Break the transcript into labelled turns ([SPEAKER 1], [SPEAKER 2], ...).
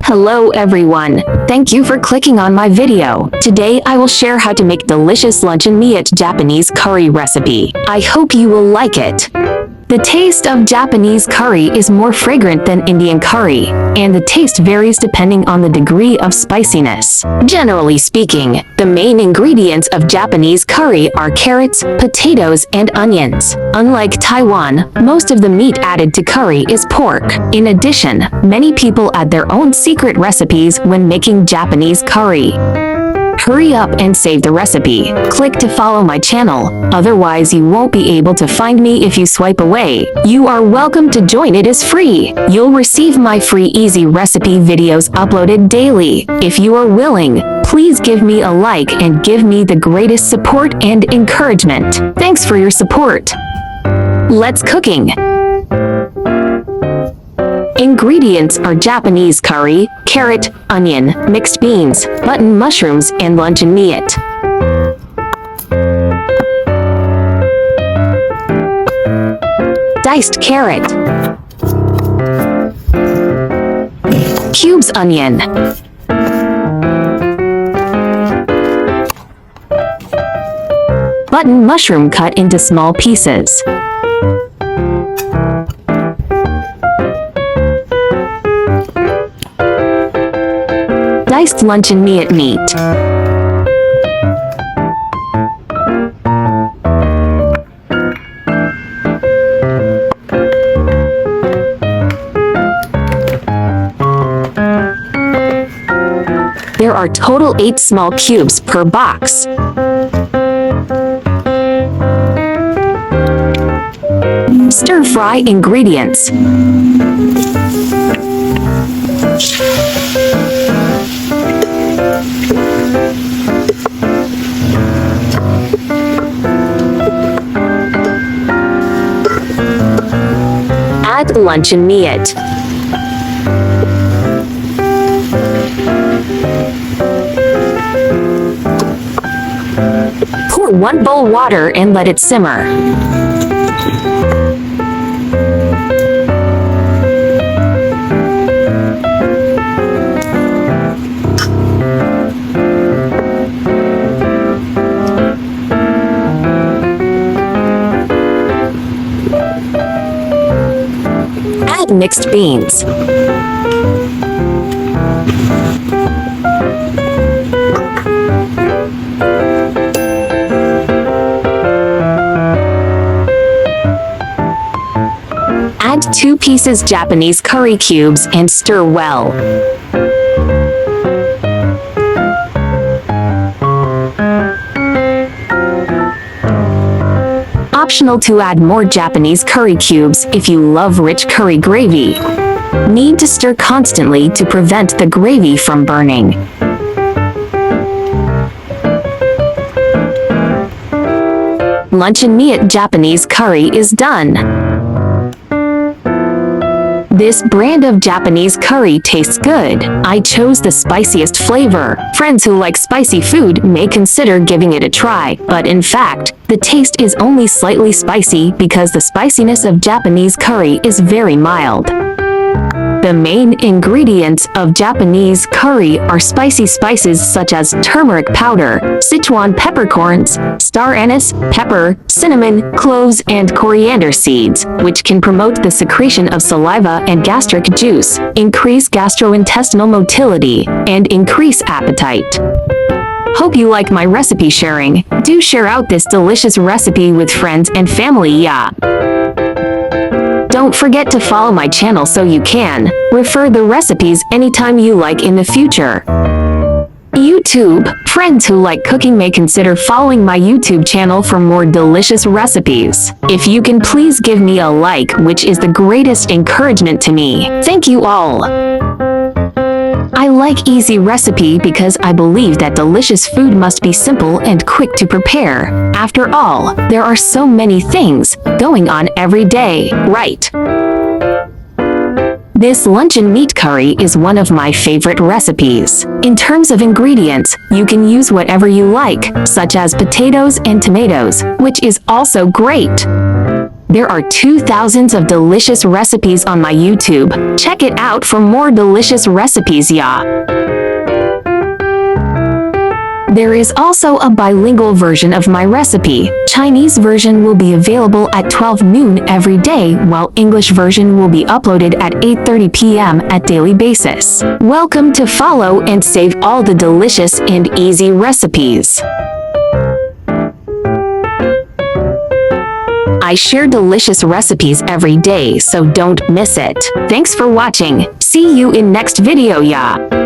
[SPEAKER 1] Hello everyone, thank you for clicking on my video. Today I will share how to make delicious luncheonmeat Japanese curry recipe. I hope you will like it. The taste of Japanese curry is more fragrant than Indian curry, and the taste varies depending on the degree of spiciness. Generally speaking, the main ingredients of Japanese curry are carrots, potatoes, and onions. Unlike Taiwan, most of the meat added to curry is pork. In addition, many people add their own secret recipes when making Japanese curry. Hurry up and save the recipe. Click to follow my channel, otherwise you won't be able to find me if you swipe away. You are welcome to join, it is free. You'll receive my free easy recipe videos uploaded daily. If you are willing, please give me a like and give me the greatest support and encouragement. Thanks for your support. Let's cooking. Ingredients are Japanese curry, carrot, onion, mixed beans, button mushrooms, and luncheonmeat. Diced carrot. Cubes onion. Button mushroom cut into small pieces. Diced luncheonmeat meat. There are total 8 small cubes per box. Stir-fry ingredients. Add luncheonmeat. Pour 1 bowl water and let it simmer. Add mixed beans. Add 2 pieces Japanese curry cubes and stir well. Optional to add more Japanese curry cubes if you love rich curry gravy. Need to stir constantly to prevent the gravy from burning. Luncheonmeat Japanese curry is done. This brand of Japanese curry tastes good. I chose the spiciest flavor. Friends who like spicy food may consider giving it a try, but in fact, the taste is only slightly spicy because the spiciness of Japanese curry is very mild. The main ingredients of Japanese curry are spicy spices such as turmeric powder, Sichuan peppercorns, star anise, pepper, cinnamon, cloves, and coriander seeds, which can promote the secretion of saliva and gastric juice, increase gastrointestinal motility, and increase appetite. Hope you like my recipe sharing. Do share out this delicious recipe with friends and family, yeah. Don't forget to follow my channel so you can refer the recipes anytime you like in the future. YouTube, friends who like cooking may consider following my YouTube channel for more delicious recipes. If you can please give me a like, which is the greatest encouragement to me. Thank you all. I like easy recipe because I believe that delicious food must be simple and quick to prepare. After all, there are so many things going on every day, right? This luncheonmeat curry is one of my favorite recipes. In terms of ingredients, you can use whatever you like, such as potatoes and tomatoes, which is also great. There are 2,000s of delicious recipes on my YouTube. Check it out for more delicious recipes, ya. There is also a bilingual version of my recipe. Chinese version will be available at 12 noon every day, while English version will be uploaded at 8:30 p.m. at daily basis. Welcome to follow and save all the delicious and easy recipes. I share delicious recipes every day, so don't miss it. Thanks for watching. See you in next video, ya.